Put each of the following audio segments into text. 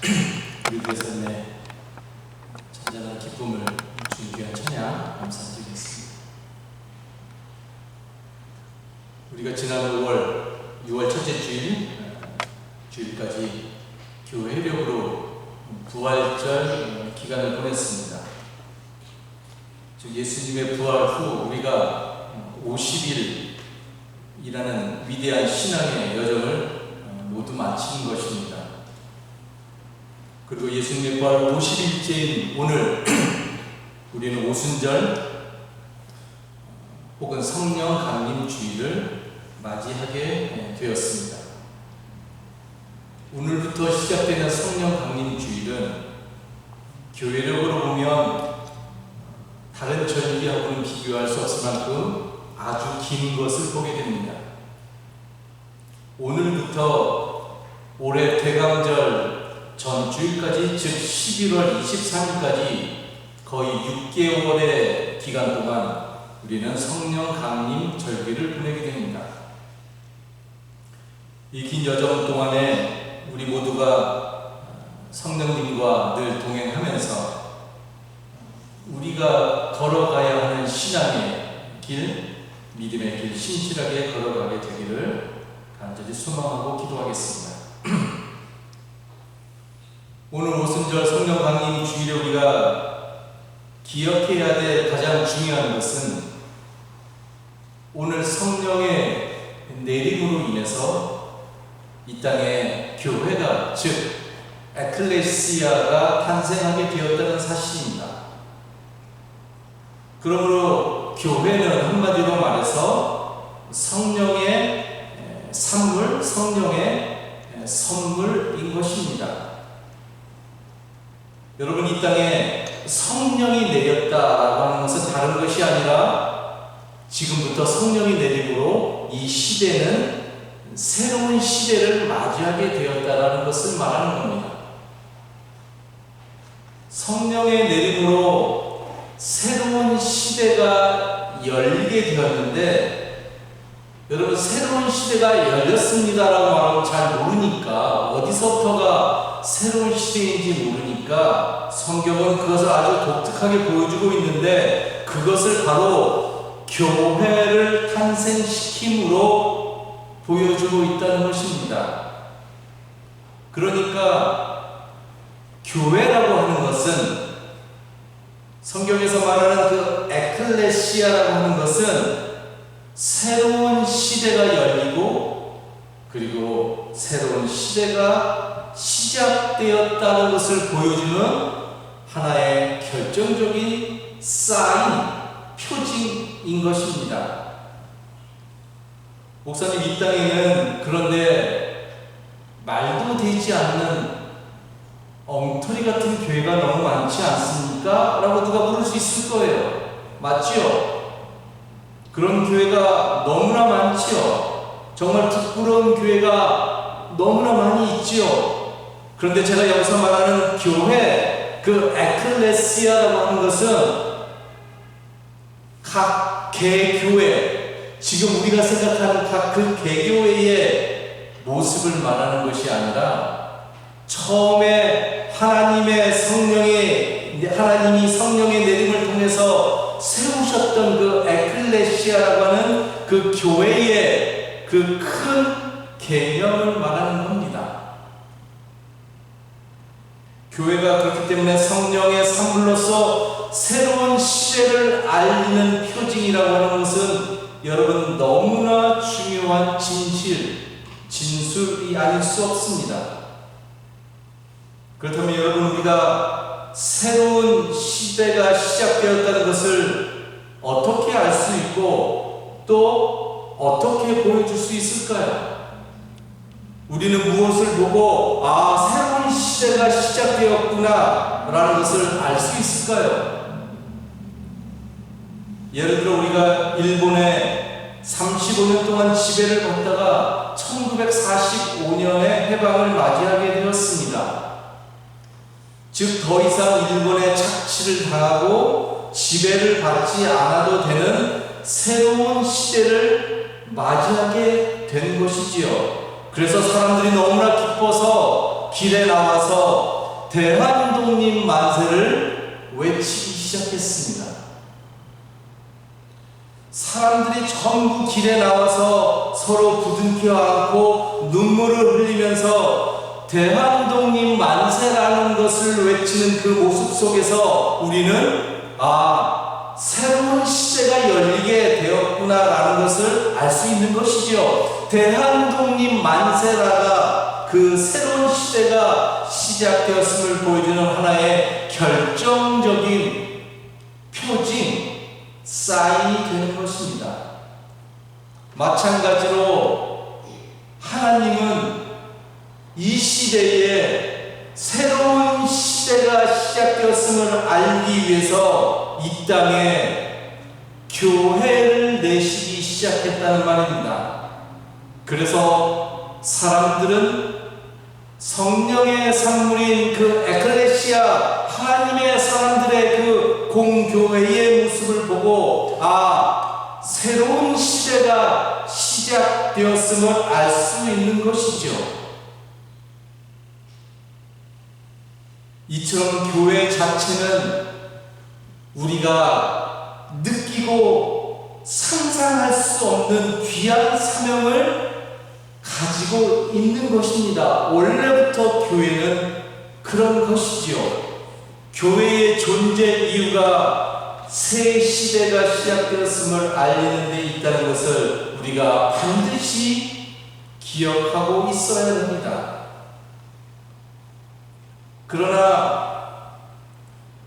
우리 교회 삶에 잔잔한 기쁨을 주는 귀한 찬양 감사드리겠습니다. 우리가 지난 6월 첫째 주일까지 교회 회력으로 부활절 기간을 보냈습니다. 즉 예수님의 부활 후 우리가 50일이라는 위대한 신앙의 여정을 모두 마친 것입니다. 그리고 예수님의 부활 50일째인 오늘 우리는 오순절 혹은 성령 강림 주일을 맞이하게 되었습니다. 오늘부터 시작되는 성령 강림 주일은 교회력으로 보면 다른 절기하고는 비교할 수 없을 만큼 아주 긴 것을 보게 됩니다. 오늘부터 올해 대강절 전주일까지, 즉 11월 23일까지 거의 6개월의 기간 동안 우리는 성령 강림 절기를 보내게 됩니다. 이 긴 여정 동안에 우리 모두가 성령님과 늘 동행하면서 우리가 걸어가야 하는 신앙의 길, 믿음의 길 신실하게 걸어가게 되기를 간절히 소망하고 기도하겠습니다. 오늘 오순절 성령 강림 주일에 우리가 기억해야 될 가장 중요한 것은 오늘 성령의 내림으로 인해서 이 땅에 교회가, 즉 에클레시아가 탄생하게 되었다는 사실입니다. 그러므로 교회는 한마디로 말해서 성령의 산물, 성령의 선물인 것입니다. 여러분, 이 땅에 성령이 내렸다라고 하는 것은 다른 것이 아니라 지금부터 성령이 내림으로 이 시대는 새로운 시대를 맞이하게 되었다라는 것을 말하는 겁니다. 성령의 내림으로 새로운 시대가 열리게 되었는데, 여러분, 새로운 시대가 열렸습니다라고 말하면 잘 모르니까, 어디서부터가 새로운 시대인지 모르니까 성경은 그것을 아주 독특하게 보여주고 있는데, 그것을 바로 교회를 탄생시킴으로 보여주고 있다는 것입니다. 그러니까 교회라고 하는 것은, 성경에서 말하는 그 에클레시아라고 하는 것은 새로운 시대가 열리고 그리고 새로운 시대가 시작되었다는 것을 보여주는 하나의 결정적인 사인, 표징인 것입니다. 목사님, 이 땅에는 그런데 말도 되지 않는 엉터리 같은 교회가 너무 많지 않습니까? 라고 누가 물을 수 있을 거예요. 맞지요? 그런 교회가 너무나 많지요. 정말 부끄러운 교회가 너무나 많이 있지요. 그런데 제가 여기서 말하는 교회, 그 에클레시아라고 하는 것은 각 개교회, 지금 우리가 생각하는 각 그 개교회의 모습을 말하는 것이 아니라 처음에 하나님이 성령의 내림을 통해서 세우셨던 그 에클레시아라고 하는 그 교회의 그 큰 개념을 말하는 겁니다. 교회가 그렇기 때문에 성령의 산물로서 새로운 시대를 알리는 표징이라고 하는 것은 여러분 너무나 중요한 진술이 아닐 수 없습니다. 그렇다면 여러분, 우리가 새로운 시대가 시작되었다는 것을 어떻게 알 수 있고 또 어떻게 보여줄 수 있을까요? 우리는 무엇을 보고 새로운 시대가 시작되었구나 라는 것을 알 수 있을까요? 예를 들어 우리가 일본에 35년 동안 지배를 받다가 1945년에 해방을 맞이하게 되었습니다. 즉 더 이상 일본의 착취를 당하고 지배를 받지 않아도 되는 새로운 시대를 맞이하게 된 것이지요. 그래서 사람들이 너무나 기뻐서 길에 나와서 대한독립 만세를 외치기 시작했습니다. 사람들이 전부 길에 나와서 서로 부둥켜 안고 눈물을 흘리면서 대한독립 만세라는 것을 외치는 그 모습 속에서 우리는 새로운 시대가 열리게 되었구나라는 것을 알 수 있는 것이죠. 대한독립 만세라가 그 새로운 시대가 시작되었음을 보여주는 하나의 결정적인 표징, 사인이 되는 것입니다. 마찬가지로 하나님은 이 시대에 새로운 시대가 시작되었음을 알기 위해서 이 땅에 교회를 내시기 시작했다는 말입니다. 그래서 사람들은 성령의 산물인 그 에클레시아, 하나님의 사람들의 그 공교회의 모습을 보고 새로운 시대가 시작되었음을 알 수 있는 것이죠. 이처럼 교회 자체는 우리가 느끼고 상상할 수 없는 귀한 사명을 가지고 있는 것입니다. 원래부터 교회는 그런 것이지요. 교회의 존재 이유가 새 시대가 시작되었음을 알리는 데 있다는 것을 우리가 반드시 기억하고 있어야 합니다. 그러나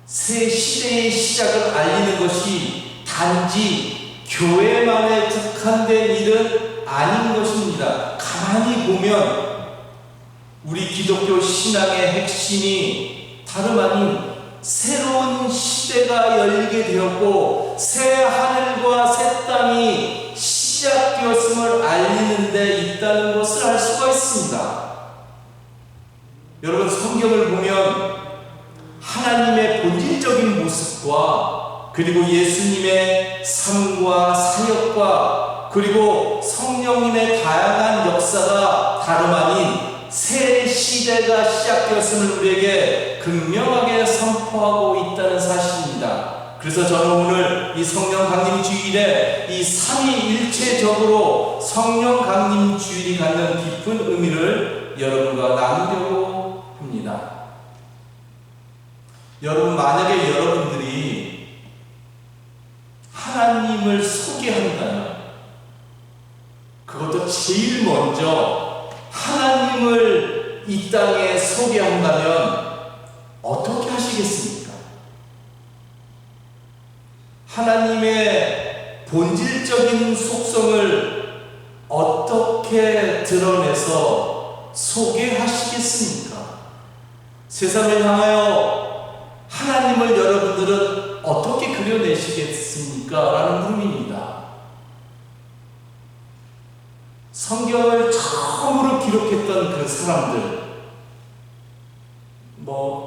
새 시대의 시작을 알리는 것이 단지 교회만에 국한된 일은 아닌 것입니다. 가만히 보면 우리 기독교 신앙의 핵심이 다름 아닌 새로운 시대가 열리게 되었고 새 하늘과 새 땅이 시작되었음을 알리는 데 있다는 것을 알 수가 있습니다. 여러분, 성경을 보면 하나님의 본질적인 모습과 그리고 예수님의 삶과 사역과 그리고 성령님의 다양한 역사가 다름 아닌 새 시대가 시작되었음을 우리에게 극명하게 선포하고 있다는 사실입니다. 그래서 저는 오늘 이 성령 강림 주일에 이 삼위일체적으로 성령 강림 주일이 갖는 깊은 의미를 여러분과 나누려고 합니다. 여러분, 만약에 여러분들이 하나님을 소개한다면, 그것도 제일 먼저 하나님을 이 땅에 소개한다면 어떻게 하시겠습니까? 하나님의 본질적인 속성을 어떻게 드러내서 소개하시겠습니까? 세상을 향하여 하나님을 여러분들은 어떻게 그려내시겠습니까? 라는 의미입니다. 성경을 처음으로 기록했던 그 사람들,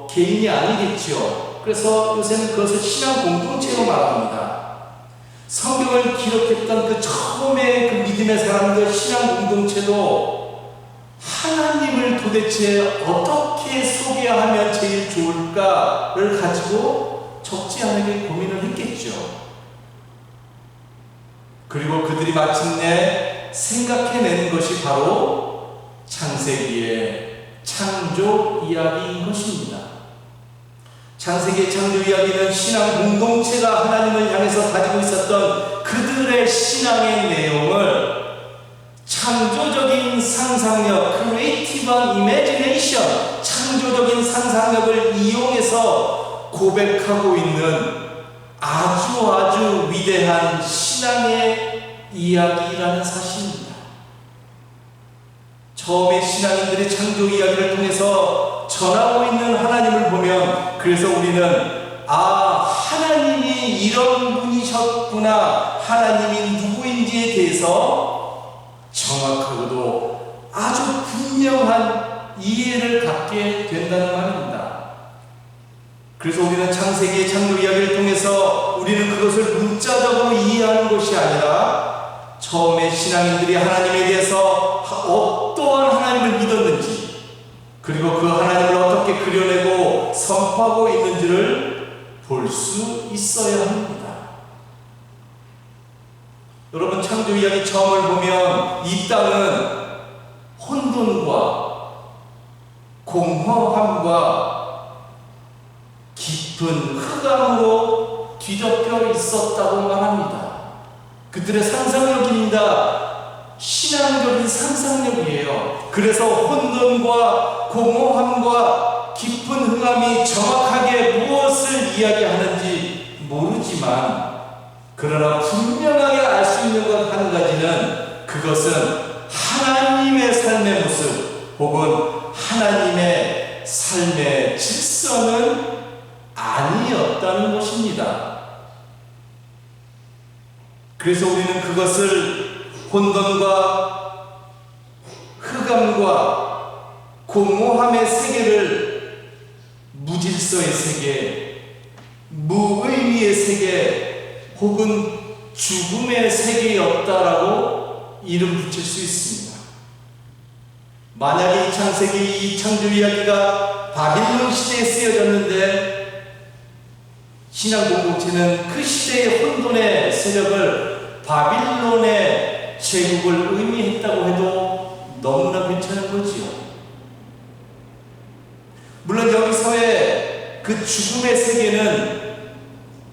개인이 아니겠죠. 그래서 요새는 그것을 신앙 공동체로 말합니다. 성경을 기록했던 그 처음에 그 믿음의 사람들, 신앙 공동체도 하나님을 도대체 어떻게 소개하면 제일 좋을까를 가지고 적지 않게 고민을 했겠죠. 그리고 그들이 마침내 생각해낸 것이 바로 창세기의 창조 이야기인 것입니다. 창세기의 창조 이야기는 신앙 공동체가 하나님을 향해서 가지고 있었던 그들의 신앙의 내용을 창조적인 상상력, creative imagination, 창조적인 상상력을 이용해서 고백하고 있는 아주 위대한 신앙의 이야기라는 사실입니다. 처음에 신앙인들의 창조 이야기를 통해서 전하고 있는 하나님을 보면, 그래서 우리는 하나님이 이런 분이셨구나, 하나님이 누구인지에 대해서 정확하고도 아주 분명한 이해를 갖게 된다는 말입니다. 그래서 우리는 창세기의 창조 이야기를 통해서 우리는 그것을 문자적으로 이해하는 것이 아니라 처음에 신앙인들이 하나님에 대해서 어떠한 하나님을 믿었는지, 그리고 그 하나님을 어떻게 그려내고 선포하고 있는지를 볼 수 있어야 합니다. 여러분, 창조 이야기 처음을 보면 이 땅은 혼돈과 공허함과 깊은 흑암으로 뒤덮여 있었다고 말합니다. 그들의 상상력입니다. 신앙적인 상상력이에요. 그래서 혼돈과 공허함과 깊은 흑암이 정확하게 무엇을 이야기하는지 모르지만, 그러나 분명하게 알 수 있는 것 한 가지는, 그것은 하나님의 삶의 모습 혹은 하나님의 삶의 질서는 아니었다는 것입니다. 그래서 우리는 그것을 혼돈과 흑암과 공허함의 세계를 무질서의 세계, 무의미의 세계 혹은 죽음의 세계였다라고 이름 붙일 수 있습니다. 만약에 이 창세기, 이 창조 이야기가 바빌론 시대에 쓰여졌는데 신앙 공동체는 그 시대의 혼돈의 세력을 바빌론의 제국을 의미했다고 해도 너무나 괜찮은 거지요. 물론 여기서의 그 죽음의 세계는,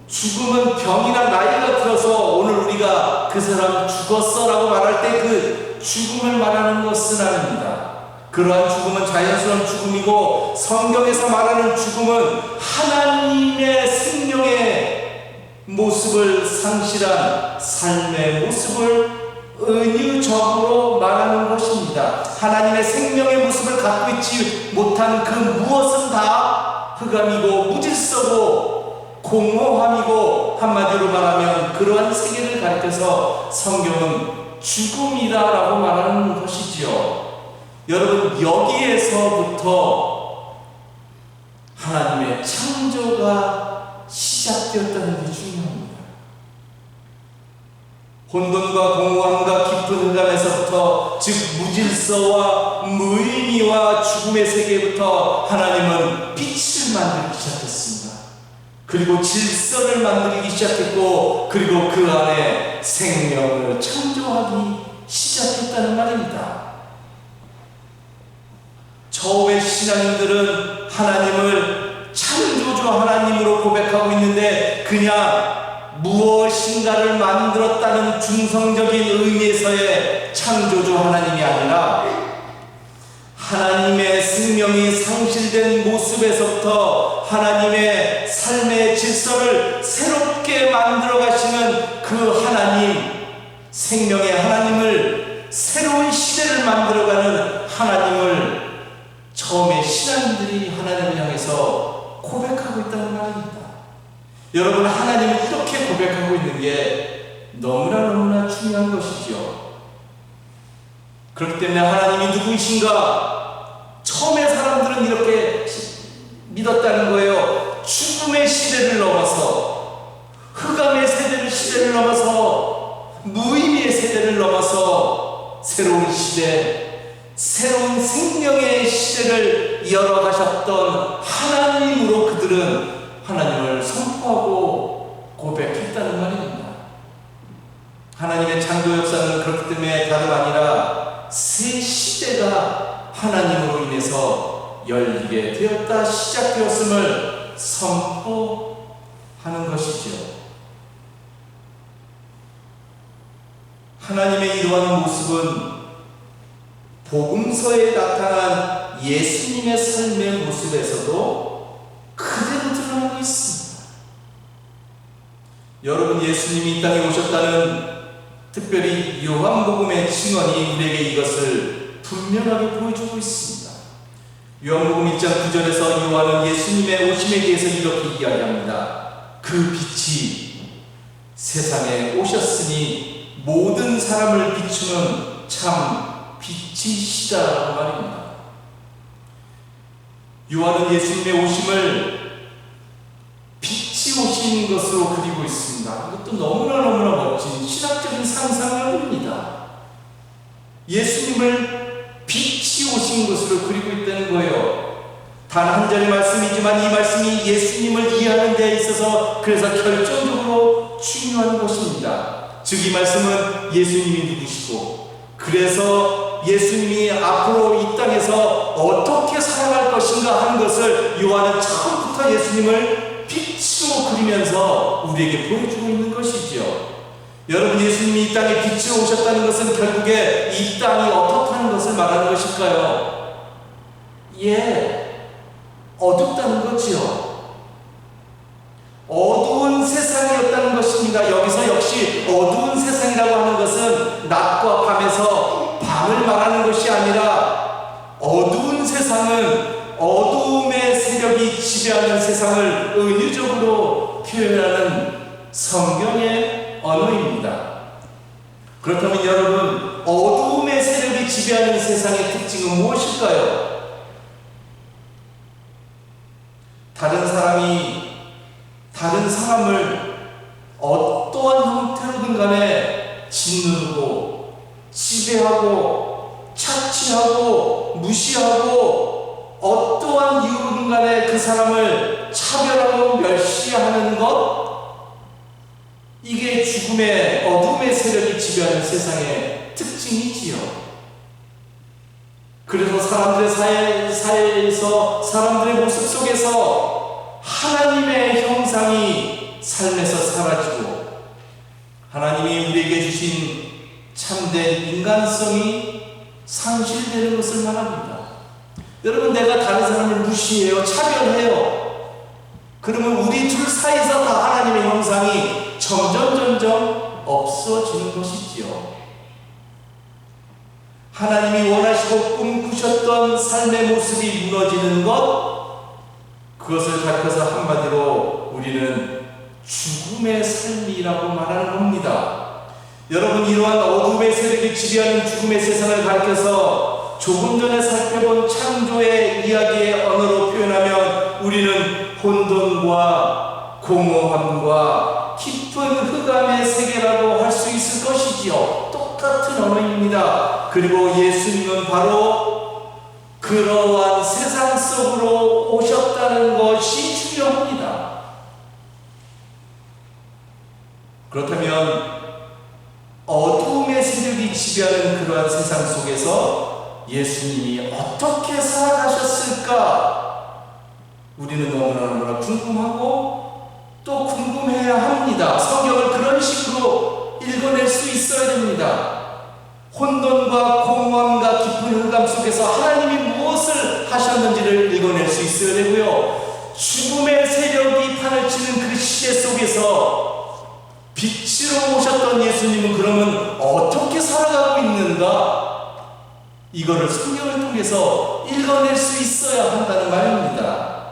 죽음은 병이나 나이가 들어서 오늘 우리가 그 사람 죽었어 라고 말할 때 그 죽음을 말하는 것은 아닙니다. 그러한 죽음은 자연스러운 죽음이고, 성경에서 말하는 죽음은 하나님의 생명의 모습을 상실한 삶의 모습을 은유적으로 말하는 것입니다. 하나님의 생명의 모습을 갖고 있지 못한 그 무엇은 다 흑암이고 무질서고 공허함이고, 한마디로 말하면 그러한 세계를 가리켜서 성경은 죽음이다라고 말하는 것이지요. 여러분, 여기에서부터 하나님의 창조가 시작되었다는 게 중요합니다. 혼돈과 공허함과 깊은 흑암에서부터, 즉 무질서와 무의미와 죽음의 세계부터 하나님은 빛을 만들기 시작했습니다. 그리고 질서를 만들기 시작했고, 그리고 그 안에 생명을 창조하기 시작했다는 말입니다. 처음의 신앙인들은 하나님을 창조주 하나님으로 고백하고 있는데, 그냥 무엇인가를 만들었다는 중성적인 의미에서의 창조주 하나님이 아니라, 하나님의 생명이 상실된 모습에서부터 하나님의 삶의 질서를 새롭게 만들어 가시는 그 하나님, 생명의 하나님을, 새로운 시대를 만들어가는 하나님을 처음에 신앙인들이 하나님을 향해서 고백하고 있다는 말입니다. 여러분, 하나님을 이렇게 고백하고 있는 게 너무나 중요한 것이죠. 그렇기 때문에 하나님이 누구이신가? 처음에 사람들은 이렇게 믿었다는 거예요. 죽음의 시대를 넘어서, 흑암의 시대를 넘어서, 무의미의 세대를 넘어서 새로운 시대, 새로운 생명의 시대를 열어가셨던 하나님으로 그들은 하나님을 선포하고 고백했다는 말입니다. 하나님의 창조 역사는 그렇기 때문에 다름 아니라 새 시대가 하나님으로 인해서 열리게 되었다, 시작되었음을 선포하는 것이죠. 하나님의 이러한 모습은 복음서에 나타난 예수님의 삶의 모습에서도 그대로 드러나고 있습니다. 여러분, 예수님이 이 땅에 오셨다는, 특별히 요한복음의 증언이 우리에게 이것을 분명하게 보여주고 있습니다. 요한복음 1장 9절에서 요한은 예수님의 오심에 대해서 이렇게 이야기합니다. 그 빛이 세상에 오셨으니 모든 사람을 비추는 참 빛이시다라고 말입니다. 요한은 예수님의 오심을 빛이 오신 것으로 그리고 있습니다. 이것도 너무나 멋진 신학적인 상상력입니다. 예수님을 빛이 오신 것으로 그리고 있다는 거예요. 단 한 절의 말씀이지만 이 말씀이 예수님을 이해하는 데 있어서 그래서 결정적으로 중요한 것입니다. 즉 이 말씀은 예수님이 누구시고 그래서 예수님이 앞으로 이 땅에서 어떻게 살아갈 것인가 하는 것을 요한은 처음부터 예수님을 빛으로 그리면서 우리에게 보여주고 있는 것이죠. 여러분, 예수님이 이 땅에 빛으로 오셨다는 것은 결국에 이 땅이 어떻다는 것을 말하는 것일까요? 어둡다는 거지요. 어두운 세상이었다는 것입니다. 여기서 역시 어두운 세상이라고 하는 것은 낮과 밤에서 밤을 말하는 것이 아니라 어두운 세상은 어두움의 세력이 지배하는 세상을 은유적으로 표현하는 성경의 언어입니다. 그렇다면 여러분, 어두움의 세력이 지배하는 세상의 특징은 무엇일까요? 다른 사람을 어떠한 형태로든 간에 짓누르고 지배하고 착취하고 무시하고 어떠한 이유로든 간에 그 사람을 차별하고 멸시하는 것, 이게 죽음의 어둠의 세력이 지배하는 세상의 특징이지요. 그래서 사람들의 사회에서 사람들의 모습 속에서 하나님의 형상이 삶에서 사라지고 하나님이 우리에게 주신 참된 인간성이 상실되는 것을 말합니다. 여러분, 내가 다른 사람을 무시해요, 차별해요. 그러면 우리 둘 사이에서 다 하나님의 형상이 점점 없어지는 것이지요. 하나님이 원하시고 꿈꾸셨던 삶의 모습이 무너지는 것, 그것을 가리켜서 한마디로 우리는 죽음의 삶이라고 말하는 겁니다. 여러분, 이러한 어둠의 세력이 지배하는 죽음의 세상을 가리켜서 조금 전에 살펴본 창조의 이야기의 언어로 표현하면 우리는 혼돈과 공허함과 깊은 흑암의 세계라고 할 수 있을 것이지요. 똑같은 언어입니다. 그리고 예수님은 바로 그러한 세상 속으로 오셨다는 것이 중요합니다. 그렇다면 어둠의 세력이 지배하는 그러한 세상 속에서 예수님이 어떻게 살아가셨을까? 우리는 너무나 궁금하고 또 궁금해야 합니다. 성경을 그런 식으로 읽어낼 수 있어야 됩니다. 혼돈과 공허함과 깊은 흑암 속에서 하나님이 무엇을 하셨는지를 읽어낼 수 있어야 되고요. 죽음의 세력이 판을 치는 그 시대 속에서 빛으로 오셨던 예수님은 그러면 어떻게 살아가고 있는가? 이거를 성경을 통해서 읽어낼 수 있어야 한다는 말입니다.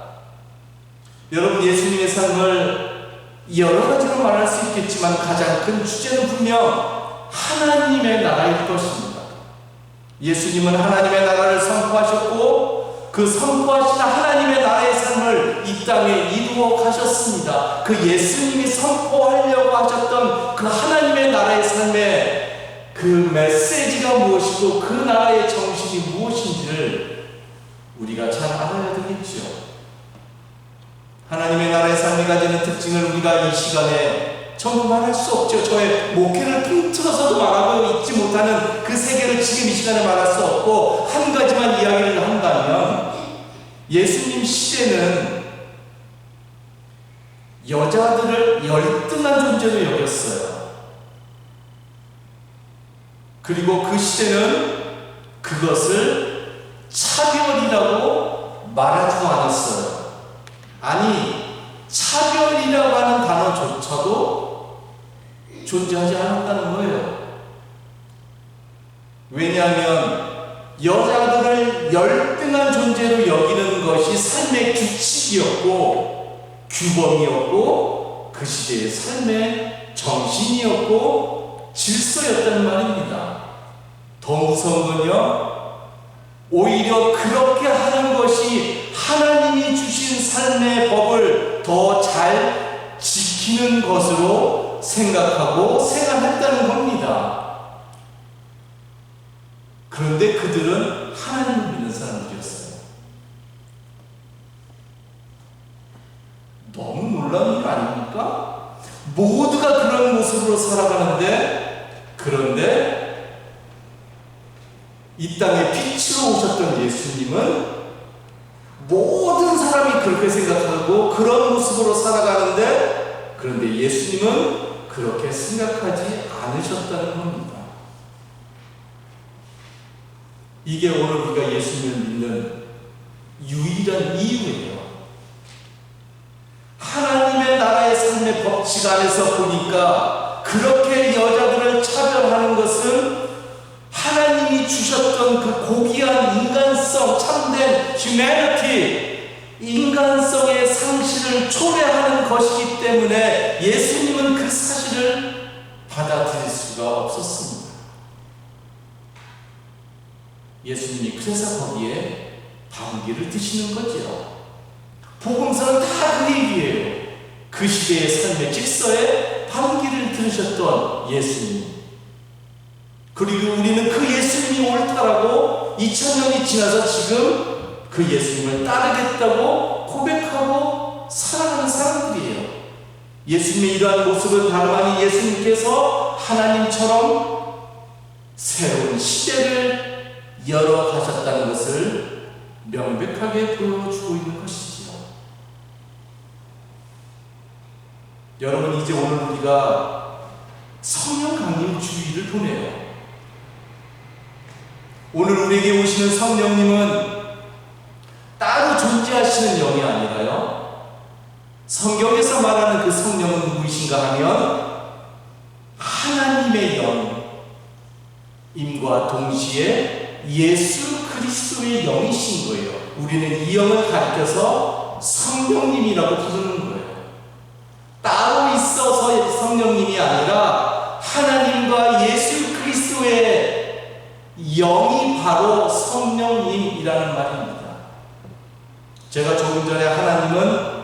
여러분, 예수님의 삶을 여러 가지로 말할 수 있겠지만 가장 큰 주제는 분명 하나님의 나라일 것입니다. 예수님은 하나님의 나라를 선포하셨고 그 선포하신 하나님의 나라의 삶을 이 땅에 이루어 가셨습니다. 그 예수님이 선포하려고 하셨던 그 하나님의 나라의 삶의 그 메시지가 무엇이고 그 나라의 정신이 무엇인지를 우리가 잘 알아야 되겠죠. 하나님의 나라의 삶이 가지는 특징을 우리가 이 시간에 전부 말할 수 없죠. 저의 목회를 통틀어서도 말하고 있지 못하는 그 세계를 지금 이 시간에 말할 수 없고, 한 가지만 이야기를 한다면 예수님 시대는 여자들을 열등한 존재로 여겼어요. 그리고 그 시대는 그것을 차별이라고 말하지도 않았어요. 아니, 차별이라고 하는 단어조차도 존재하지 않았다는 거예요. 왜냐하면 여자들을 열등한 존재로 여기는 것이 삶의 규칙이었고 규범이었고 그 시대의 삶의 정신이었고 질서였다는 말입니다. 더 무서운 건요, 오히려 그렇게 하는 것이 하나님이 주신 삶의 법을 더 잘 지키는 것으로 생각하고 생각했다는 겁니다. 그런데 그들은 하나님을 믿는 사람들이었어요. 너무 놀라운 일 아닙니까? 모두가 그런 모습으로 살아가는데, 그런데 이 땅에 빛으로 오셨던 예수님은 모든 사람이 그렇게 생각하고 그런 모습으로 살아가는데, 그런데 예수님은 그렇게 생각하지 않으셨다는 겁니다. 이게 오늘 우리가 예수님을 믿는 유일한 이유예요. 하나님의 나라의 삶의 법칙 안에서 보니까 그렇게 여자들을 차별하는 것은 하나님이 주셨던 그 고귀한 인간성, 참된 humanity, 인간성의 상실을 초래하는 것이기 때문에 예수님은 그 사실을 받아들일 수가 없었습니다. 예수님이 그래서 거기에 반기를 드시는 거지요. 복음서는 다 그 얘기예요. 그 시대의 삶의 직서에 반기를 들으셨던 예수님. 그리고 우리는 그 예수님이 옳다라고 2000년이 지나서 지금 그 예수님을 따르겠다고 고백하고 살아가는 사람들이에요. 예수님의 이러한 모습은 다름 아닌 예수님께서 하나님처럼 새로운 시대를 열어가셨다는 것을 명백하게 보여주고 있는 것이지요. 여러분, 이제 오늘 우리가 성령 강림 주일을 보내요. 오늘 우리에게 오시는 성령님은 따로 존재하시는 영이 아니라요, 성경에서 말하는 그 성령은 누구이신가 하면 하나님의 영임과 동시에 예수 그리스도의 영이신 거예요. 우리는 이 영을 가리켜서 성령님이라고 부르는 거예요. 따로 있어서 성령님이 아니라 하나님과 예수 그리스도의 영이 바로 성령님이라는 말입니다. 제가 조금 전에 하나님은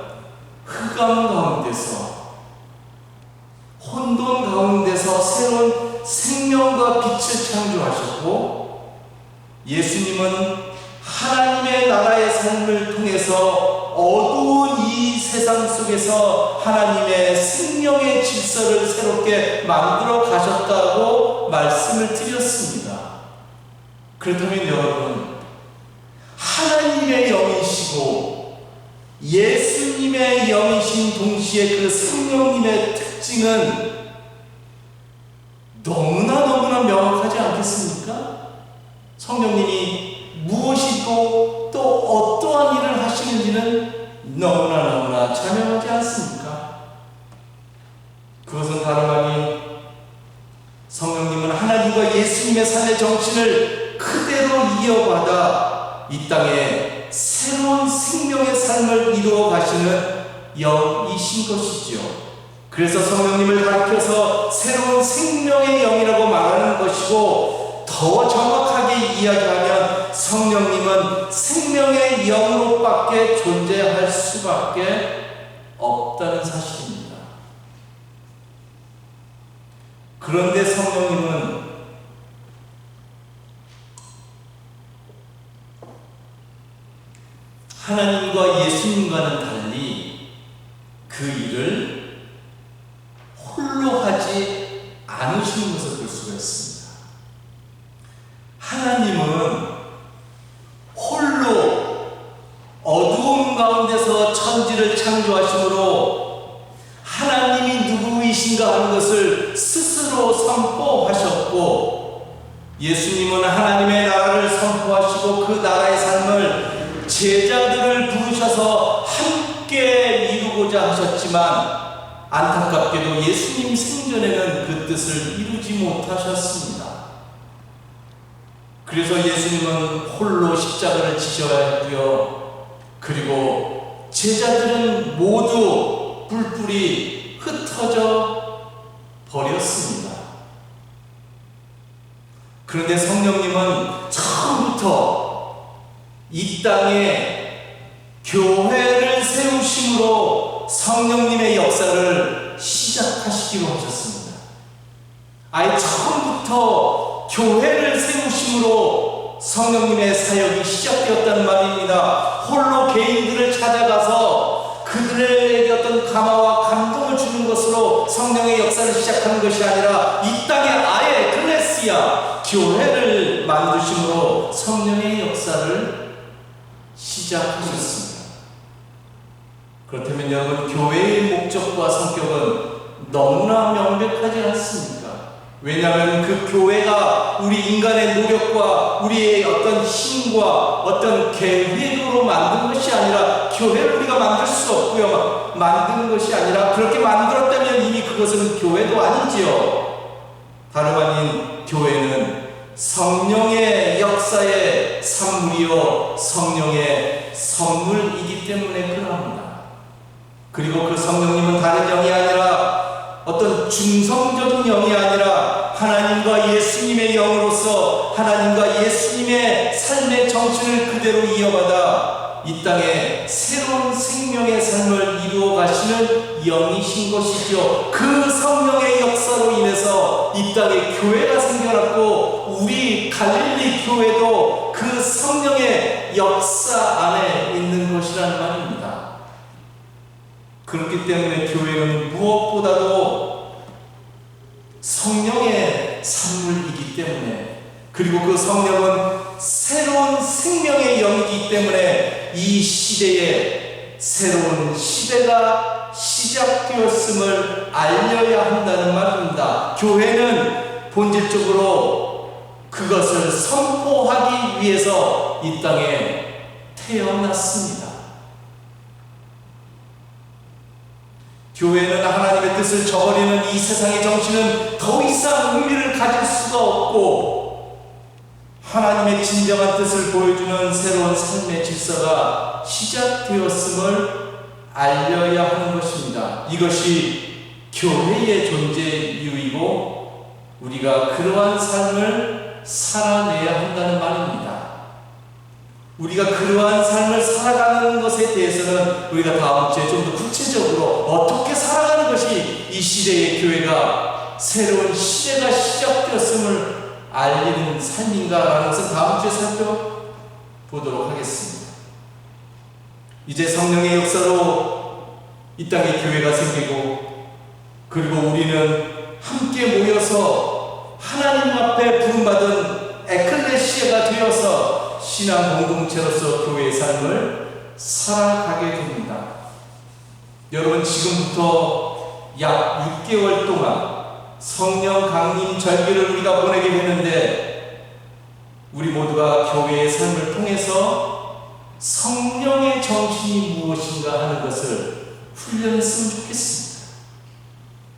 흑암 가운데서, 혼돈 가운데서 새로운 생명과 빛을 창조하셨고, 예수님은 하나님의 나라의 삶을 통해서 어두운 이 세상 속에서 하나님의 생명의 질서를 새롭게 만들어 가셨다고 말씀을 드렸습니다. 그렇다면 여러분, 하나님의 영이시고 예수님의 영이신 동시에 그 성령님의 특징은 너무나 명확하지 않겠습니까? 성령님이 무엇이고 또 어떠한 일을 하시는지는 너무나 자명하지 않습니까? 그것은 다름 아닌 성령님은 하나님과 예수님의 삶의 정신을 그대로 이어받아 이 땅에 새로운 생명의 삶을 이루어 가시는 영이신 것이죠. 그래서 성령님을 가리켜서 새로운 생명의 영이라고 말하는 것이고, 더 정확하게 이야기하면 성령님은 생명의 영으로밖에 존재할 수밖에 없다는 사실입니다. 그런데 성령님은 하나님과 예수님과는 달리 그 일을 홀로 하지 않으시는 것을 볼 수가 있습니다. 하나님은 홀로 어두움 가운데서 천지를 창조하심으로 하나님이 누구이신가 하는 것을 스스로 선포하셨고, 예수님은 하나님의 나라를 선포하시고 그 나라의 삶을 제자들을 부르셔서 함께 이루고자 하셨지만, 안타깝게도 예수님 생전에는 그 뜻을 이루지 못하셨습니다. 그래서 예수님은 홀로 십자가를 지셔야 했고요. 그리고 제자들은 모두 뿔뿔이 흩어져 버렸습니다. 그런데 성령님은 처음부터 이 땅에 교회를 세우심으로 성령님의 역사를 시작하시기로 하셨습니다. 아예 처음부터 교회를 세우심으로 성령님의 사역이 시작되었다는 말입니다. 홀로 개인들을 찾아가서 그들에게 어떤 감화와 감동을 주는 것으로 성령의 역사를 시작하는 것이 아니라 이 땅에 아예 에클레시아 교회를 만드심으로 성령의 역사를 시작하셨습니다. 그렇다면 여러분, 교회의 목적과 성격은 너무나 명백하지 않습니까? 왜냐하면 그 교회가 우리 인간의 노력과 우리의 어떤 힘과 어떤 계획으로 만든 것이 아니라, 교회를 우리가 만들 수 없고요, 만드는 것이 아니라, 그렇게 만들었다면 이미 그것은 교회도 아니지요. 다름 아닌 교회는 성령의 역사의 산물이요 성령의 선물이기 때문에 그러합니다. 그리고 그 성령님은 다른 영이 아니라, 어떤 중성적인 영이 아니라 하나님과 예수님의 영으로서 하나님과 예수님의 삶의 정신을 그대로 이어받아 이 땅에 새로운 생명의 삶을 이루어 가시는 영이신 것이죠. 그 성령의 역사로 인해서 이 땅에 교회가 생겨났고, 우리 갈릴리 교회도 그 성령의 역사 안에 있는 것이라는 말입니다. 그렇기 때문에 교회는 무엇보다도 성령의 산물이기 때문에, 그리고 그 성령은 새로운 생명의 영이기 때문에 이 시대에 새로운 시대가 시작되었음을 알려야 한다는 말입니다. 교회는 본질적으로 그것을 선포하기 위해서 이 땅에 태어났습니다. 교회는 하나님의 뜻을 저버리는 이 세상의 정신은 더 이상 의미를 가질 수가 없고, 하나님의 진정한 뜻을 보여주는 새로운 삶의 질서가 시작되었음을 알려야 하는 것입니다. 이것이 교회의 존재 이유이고, 우리가 그러한 삶을 살아내야 한다는 말입니다. 우리가 그러한 삶을 살아가는 것에 대해서는 우리가 다음 주에 좀 더 구체적으로 어떻게 살아가는 것이 이 시대의 교회가 새로운 시대가 시작되었음을 알리는 삶인가라는 것을 다음 주에 살펴보도록 하겠습니다. 이제 성령의 역사로 이 땅에 교회가 생기고, 그리고 우리는 함께 모여서 하나님 앞에 부름받은 에클레시아가 되어서 신앙 공동체로서 교회의 삶을 살아가게 됩니다. 여러분, 지금부터 약 6개월 동안 성령 강림 절기를 우리가 보내게 되는데, 우리 모두가 교회의 삶을 통해서 성령의 정신이 무엇인가 하는 것을 훈련했으면 좋겠습니다.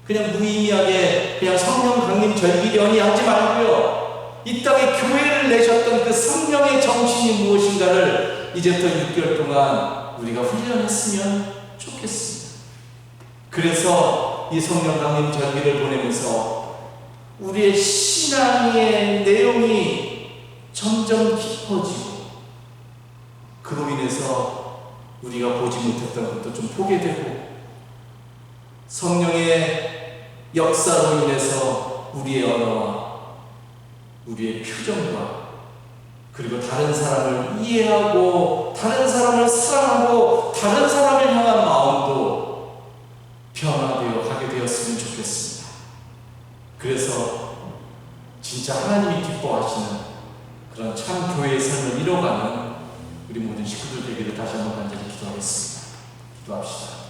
그냥 무의미하게 그냥 성령 강림 절기련이 하지 말고요, 이 땅에 교회를 내셨던 그 성령의 정신이 무엇인가를 이제부터 6개월 동안 우리가 훈련했으면 좋겠습니다. 그래서 이 성령 강림 절기를 보내면서 우리의 신앙의 내용이 점점 깊어지고, 그로 인해서 우리가 보지 못했던 것도 좀 보게 되고, 성령의 역사로 인해서 우리의 언어와 우리의 표정과, 그리고 다른 사람을 이해하고 다른 사람을 사랑하고 다른 사람을 향한 마음도 변화되어 가게 되었으면 좋겠습니다. 그래서 진짜 하나님이 기뻐하시는 그런 참 교회의 삶을 이뤄가는 우리 모든 식구들 되기를 다시 한번 간절히 기도하겠습니다. 기도합시다.